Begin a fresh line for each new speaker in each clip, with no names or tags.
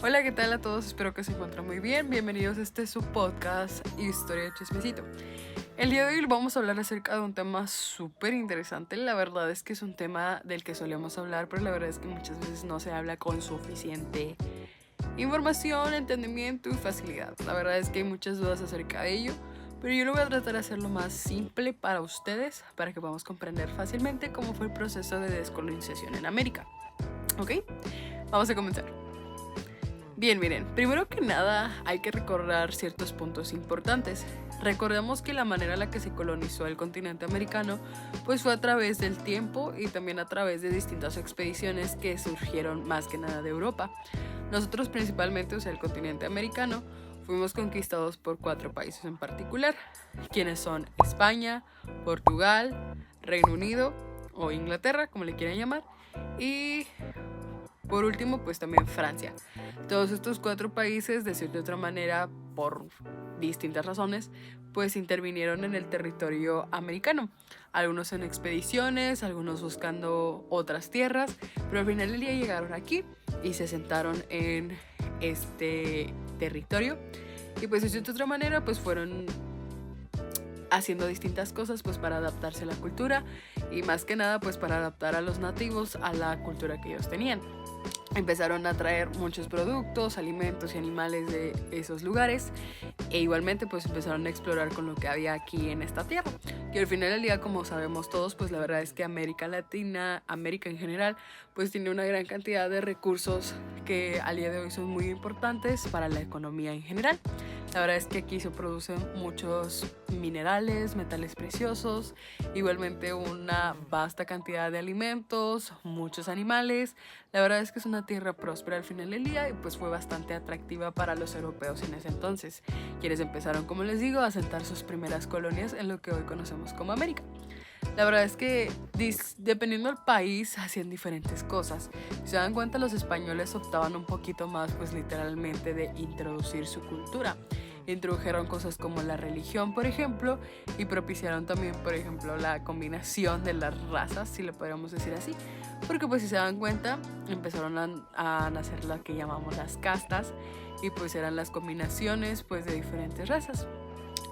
Hola, ¿qué tal a todos? Espero que se encuentren muy bien. Bienvenidos a su podcast Historia de Chismecito. El día de hoy vamos a hablar acerca de un tema súper interesante. La verdad es que es un tema del que solemos hablar, pero la verdad es que muchas veces no se habla con suficiente información, entendimiento y facilidad. La verdad es que hay muchas dudas acerca de ello, pero yo lo voy a tratar de hacerlo más simple para ustedes, para que podamos comprender fácilmente cómo fue el proceso de descolonización en América. ¿Ok? Vamos a comenzar. Bien, miren, primero que nada hay que recordar ciertos puntos importantes. Recordemos que la manera en la que se colonizó el continente americano pues fue a través del tiempo y también a través de distintas expediciones que surgieron más que nada de Europa. Nosotros principalmente, o sea, el continente americano, fuimos conquistados por 4 países en particular, quienes son España, Portugal, Reino Unido o Inglaterra, como le quieran llamar, y por último, pues también Francia. Todos estos 4 países, de cierta otra manera, por distintas razones, pues intervinieron en el territorio americano. Algunos en expediciones, algunos buscando otras tierras, pero al final del día llegaron aquí y se sentaron en este territorio. Y pues de cierta otra manera, pues fueron haciendo distintas cosas pues para adaptarse a la cultura y más que nada pues para adaptar a los nativos a la cultura que ellos tenían. Empezaron a traer muchos productos, alimentos y animales de esos lugares e igualmente pues empezaron a explorar con lo que había aquí en esta tierra. Y al final del día, como sabemos todos, pues la verdad es que América Latina, América en general, pues tiene una gran cantidad de recursos que al día de hoy son muy importantes para la economía en general. La verdad es que aquí se producen muchos minerales, metales preciosos, igualmente una vasta cantidad de alimentos, muchos animales. La verdad es que es una tierra próspera al final del día y pues fue bastante atractiva para los europeos en ese entonces, quienes empezaron, como les digo, a asentar sus primeras colonias en lo que hoy conocemos como América. La verdad es que dependiendo del país hacían diferentes cosas. Si se dan cuenta, los españoles optaban un poquito más pues literalmente de introducir su cultura. Introdujeron cosas como la religión, por ejemplo, y propiciaron también, por ejemplo, la combinación de las razas, si le podríamos decir así. Porque pues si se dan cuenta, empezaron a nacer lo que llamamos las castas y pues eran las combinaciones pues de diferentes razas.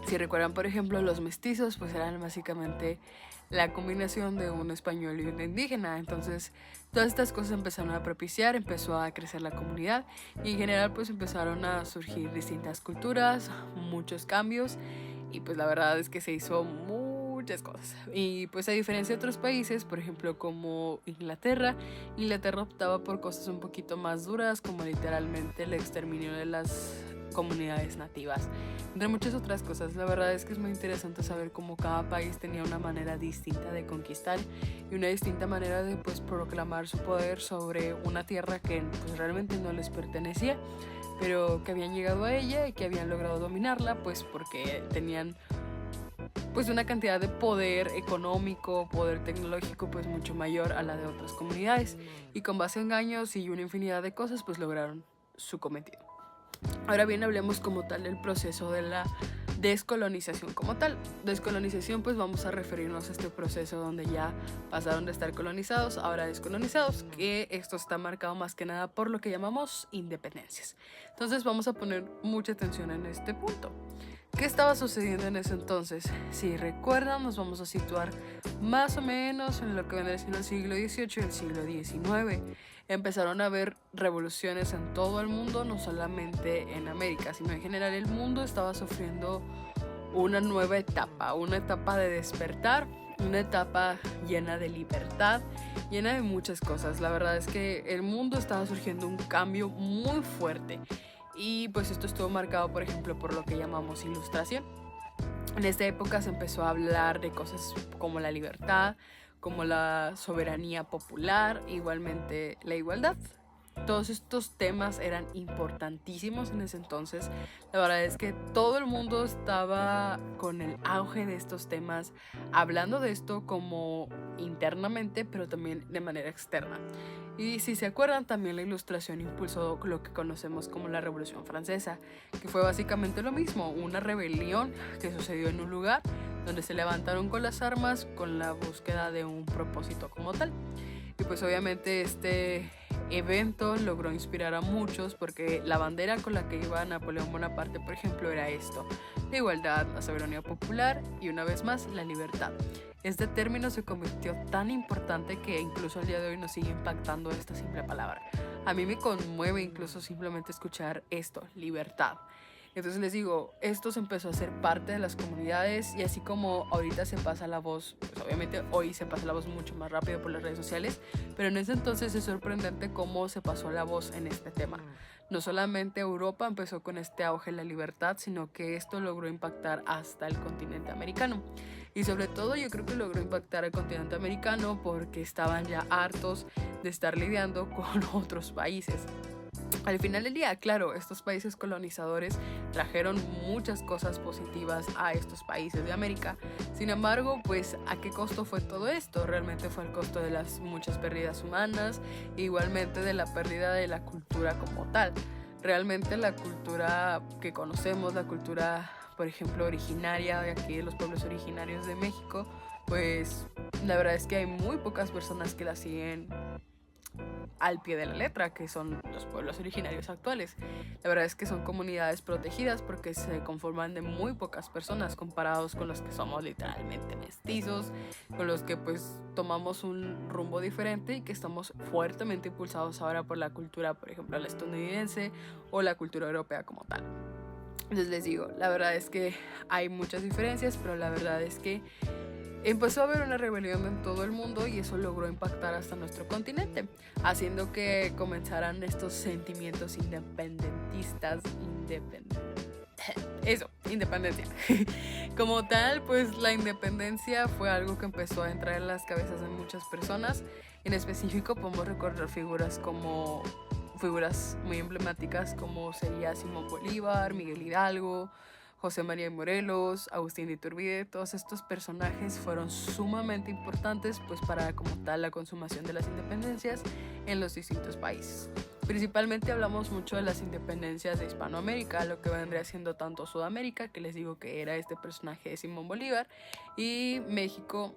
Si recuerdan, por ejemplo, los mestizos, pues eran básicamente la combinación de un español y un indígena. Entonces, todas estas cosas empezaron a propiciar, empezó a crecer la comunidad y en general pues empezaron a surgir distintas culturas, muchos cambios y pues la verdad es que se hizo muchas cosas. Y pues a diferencia de otros países, por ejemplo como Inglaterra optaba por cosas un poquito más duras, como literalmente el exterminio de las comunidades nativas, entre muchas otras cosas. La verdad es que es muy interesante saber cómo cada país tenía una manera distinta de conquistar y una distinta manera de pues proclamar su poder sobre una tierra que pues realmente no les pertenecía, pero que habían llegado a ella y que habían logrado dominarla pues porque tenían pues una cantidad de poder económico, poder tecnológico pues mucho mayor a la de otras comunidades, y con base a engaños y una infinidad de cosas pues lograron su cometido. Ahora bien, hablemos como tal del proceso de la descolonización como tal. Descolonización, pues vamos a referirnos a este proceso donde ya pasaron de estar colonizados, ahora descolonizados, que esto está marcado más que nada por lo que llamamos independencias. Entonces vamos a poner mucha atención en este punto. ¿Qué estaba sucediendo en ese entonces? Si recuerdan, nos vamos a situar más o menos en lo que vendría siendo el siglo XVIII y el siglo XIX. Empezaron a haber revoluciones en todo el mundo, no solamente en América, sino en general el mundo estaba sufriendo una nueva etapa, una etapa de despertar, una etapa llena de libertad, llena de muchas cosas. La verdad es que el mundo estaba surgiendo un cambio muy fuerte. Y pues esto estuvo marcado, por ejemplo, por lo que llamamos ilustración. En esta época se empezó a hablar de cosas como la libertad, como la soberanía popular, igualmente la igualdad. Todos estos temas eran importantísimos en ese entonces. La verdad es que todo el mundo estaba con el auge de estos temas, hablando de esto como internamente, pero también de manera externa. Y si se acuerdan, también la ilustración impulsó lo que conocemos como la Revolución Francesa, que fue básicamente lo mismo, una rebelión que sucedió en un lugar donde se levantaron con las armas con la búsqueda de un propósito como tal. Y pues obviamente evento logró inspirar a muchos porque la bandera con la que iba Napoleón Bonaparte, por ejemplo, era esto: la igualdad, la soberanía popular y, una vez más, la libertad. Este término se convirtió tan importante que incluso al día de hoy nos sigue impactando esta simple palabra. A mí me conmueve incluso simplemente escuchar esto: libertad. Entonces les digo, esto se empezó a hacer parte de las comunidades, y así como ahorita se pasa la voz, pues obviamente hoy se pasa la voz mucho más rápido por las redes sociales, pero en ese entonces es sorprendente cómo se pasó la voz en este tema. No solamente Europa empezó con este auge de la libertad, sino que esto logró impactar hasta el continente americano. Y sobre todo yo creo que logró impactar al continente americano porque estaban ya hartos de estar lidiando con otros países. Al final del día, claro, estos países colonizadores trajeron muchas cosas positivas a estos países de América. Sin embargo, pues, ¿a qué costo fue todo esto? Realmente fue al costo de las muchas pérdidas humanas, e igualmente de la pérdida de la cultura como tal. Realmente la cultura que conocemos, la cultura, por ejemplo, originaria de aquí, de los pueblos originarios de México, pues la verdad es que hay muy pocas personas que la siguen al pie de la letra, que son los pueblos originarios actuales. La verdad es que son comunidades protegidas porque se conforman de muy pocas personas comparados con los que somos literalmente mestizos, con los que pues tomamos un rumbo diferente y que estamos fuertemente impulsados ahora por la cultura, por ejemplo, la estadounidense o la cultura europea como tal. Entonces les digo, la verdad es que hay muchas diferencias, pero la verdad es que empezó a haber una rebelión en todo el mundo y eso logró impactar hasta nuestro continente, haciendo que comenzaran estos sentimientos independentistas. Independencia. Como tal, pues la independencia fue algo que empezó a entrar en las cabezas de muchas personas. En específico podemos recordar figuras muy emblemáticas como sería Simón Bolívar, Miguel Hidalgo, José María Morelos, Agustín de Iturbide. Todos estos personajes fueron sumamente importantes pues para como tal la consumación de las independencias en los distintos países. Principalmente hablamos mucho de las independencias de Hispanoamérica, lo que vendría siendo tanto Sudamérica, que les digo que era este personaje de Simón Bolívar, y México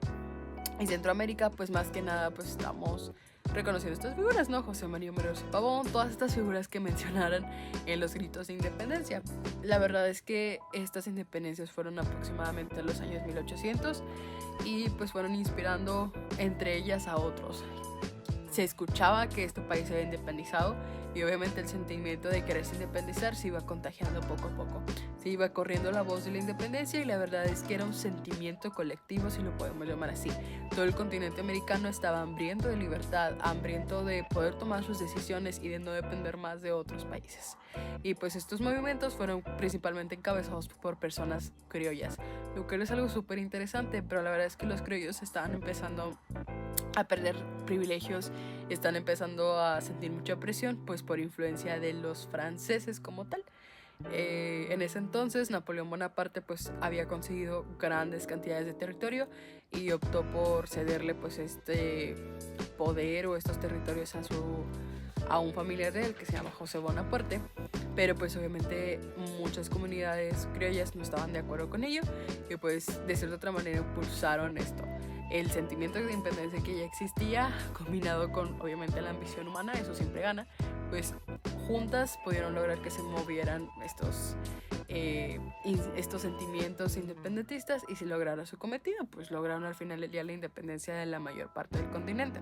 y Centroamérica, pues más que nada pues estamos reconociendo estas figuras, ¿no? José María Morelos y Pavón, todas estas figuras que mencionaron en los gritos de independencia. La verdad es que estas independencias fueron aproximadamente en los años 1800 y pues fueron inspirando entre ellas a otros. Se escuchaba que este país se había independizado y obviamente el sentimiento de quererse independizar se iba contagiando poco a poco. Se iba corriendo la voz de la independencia y la verdad es que era un sentimiento colectivo, si lo podemos llamar así. Todo el continente americano estaba hambriento de libertad, hambriento de poder tomar sus decisiones y de no depender más de otros países. Y pues estos movimientos fueron principalmente encabezados por personas criollas, lo que es algo súper interesante, pero la verdad es que los criollos estaban empezando a perder privilegios, están empezando a sentir mucha presión pues por influencia de los franceses como tal. En ese entonces Napoleón Bonaparte pues había conseguido grandes cantidades de territorio y optó por cederle pues este poder o estos territorios a un familiar de él que se llama José Bonaparte, pero pues obviamente muchas comunidades criollas no estaban de acuerdo con ello y pues de cierta otra manera impulsaron esto. El sentimiento de independencia que ya existía, combinado con obviamente la ambición humana, eso siempre gana, pues juntas pudieron lograr que se movieran estos sentimientos independentistas y se lograra su cometido, pues lograron al final del día la independencia de la mayor parte del continente.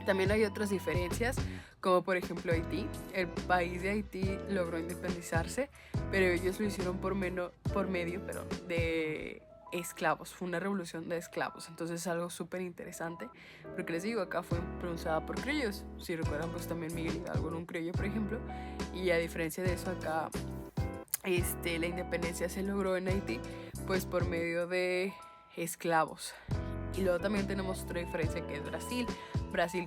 También hay otras diferencias, como por ejemplo Haití. El país de Haití logró independizarse, pero ellos lo hicieron por medio de esclavos. Fue una revolución de esclavos, entonces es algo súper interesante porque les digo, acá fue pronunciada por criollos. Si recuerdan pues también Miguel Hidalgo era un criollo, por ejemplo, y a diferencia de eso acá la independencia se logró en Haití pues por medio de esclavos. Y luego también tenemos otra diferencia que es Brasil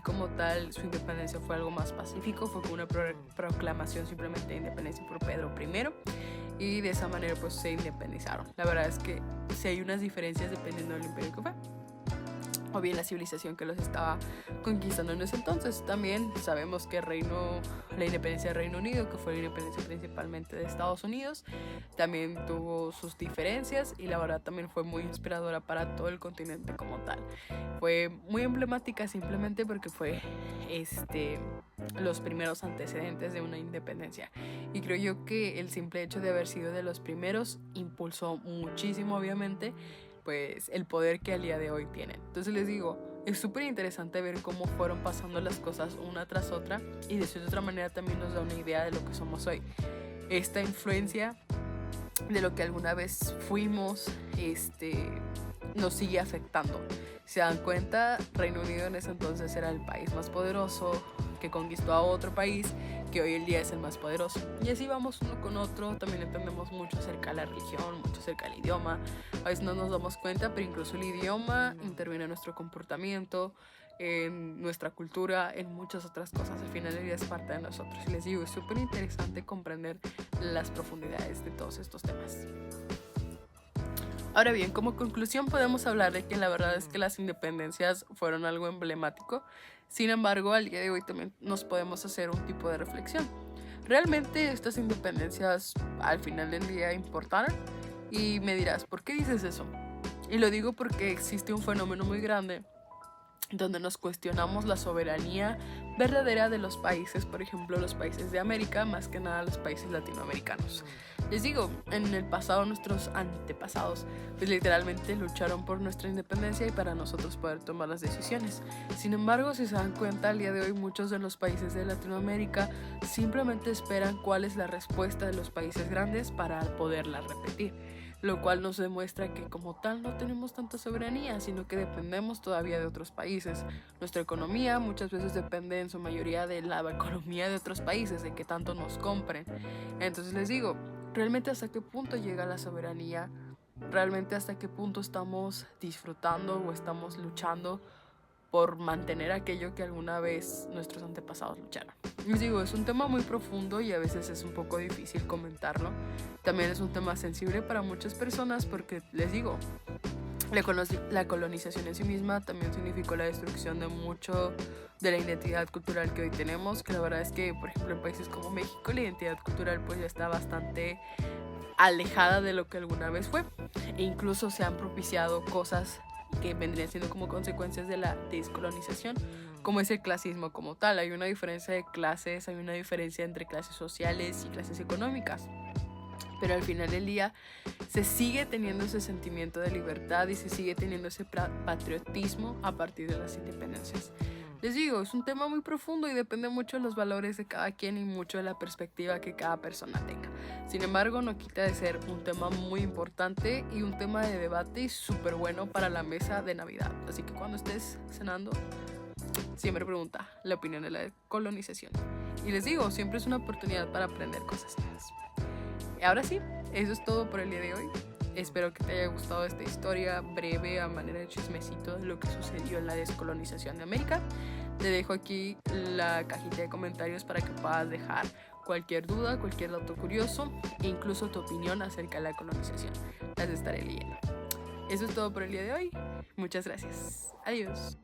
como tal, su independencia fue algo más pacífico, fue como una proclamación simplemente de independencia por Pedro I y de esa manera pues se independizaron. La verdad es que sí hay unas diferencias dependiendo del imperio que fue. o bien la civilización que los estaba conquistando en ese entonces. También sabemos que la independencia del Reino Unido, que fue la independencia principalmente de Estados Unidos, también tuvo sus diferencias y la verdad también fue muy inspiradora para todo el continente como tal. Fue muy emblemática simplemente porque fue los primeros antecedentes de una independencia, y creo yo que el simple hecho de haber sido de los primeros impulsó muchísimo, obviamente, pues el poder que al día de hoy tienen. Entonces les digo, es súper interesante ver cómo fueron pasando las cosas una tras otra, y de cierta otra manera también nos da una idea de lo que somos hoy. Esta influencia de lo que alguna vez fuimos nos sigue afectando. Si se dan cuenta, Reino Unido en ese entonces era el país más poderoso, que conquistó a otro país que hoy en día es el más poderoso. Y así vamos uno con otro. También entendemos mucho acerca de la religión, mucho acerca del idioma. A veces no nos damos cuenta, pero incluso el idioma interviene en nuestro comportamiento, en nuestra cultura, en muchas otras cosas. Al final del día es parte de nosotros. Y les digo, es súper interesante comprender las profundidades de todos estos temas. Ahora bien, como conclusión podemos hablar de que la verdad es que las independencias fueron algo emblemático. Sin embargo, al día de hoy también nos podemos hacer un tipo de reflexión. ¿Realmente estas independencias al final del día importaron? Y me dirás, ¿por qué dices eso? Y lo digo porque existe un fenómeno muy grande donde nos cuestionamos la soberanía verdadera de los países, por ejemplo los países de América, más que nada los países latinoamericanos. Les digo, en el pasado nuestros antepasados pues literalmente lucharon por nuestra independencia y para nosotros poder tomar las decisiones. Sin embargo, si se dan cuenta, al día de hoy muchos de los países de Latinoamérica simplemente esperan cuál es la respuesta de los países grandes para poderla repetir, lo cual nos demuestra que como tal no tenemos tanta soberanía, sino que dependemos todavía de otros países. Nuestra economía muchas veces depende en su mayoría de la economía de otros países, de que tanto nos compren. Entonces les digo, ¿realmente hasta qué punto llega la soberanía? ¿Realmente hasta qué punto estamos disfrutando o estamos luchando por mantener aquello que alguna vez nuestros antepasados lucharon? Les digo, es un tema muy profundo y a veces es un poco difícil comentarlo. También es un tema sensible para muchas personas porque, les digo, la colonización en sí misma también significó la destrucción de mucho de la identidad cultural que hoy tenemos, que la verdad es que, por ejemplo, en países como México la identidad cultural pues ya está bastante alejada de lo que alguna vez fue, e incluso se han propiciado cosas que vendrían siendo como consecuencias de la descolonización, como es el clasismo como tal. Hay una diferencia de clases, hay una diferencia entre clases sociales y clases económicas, pero al final del día se sigue teniendo ese sentimiento de libertad y se sigue teniendo ese patriotismo a partir de las independencias. Les digo, es un tema muy profundo y depende mucho de los valores de cada quien y mucho de la perspectiva que cada persona tenga. Sin embargo, no quita de ser un tema muy importante y un tema de debate súper bueno para la mesa de Navidad. Así que cuando estés cenando, siempre pregunta la opinión de la colonización. Y les digo, siempre es una oportunidad para aprender cosas nuevas. Y ahora sí, eso es todo por el día de hoy. Espero que te haya gustado esta historia breve a manera de chismecito de lo que sucedió en la descolonización de América. Te dejo aquí la cajita de comentarios para que puedas dejar cualquier duda, cualquier dato curioso e incluso tu opinión acerca de la colonización. Las estaré leyendo. Eso es todo por el día de hoy. Muchas gracias. Adiós.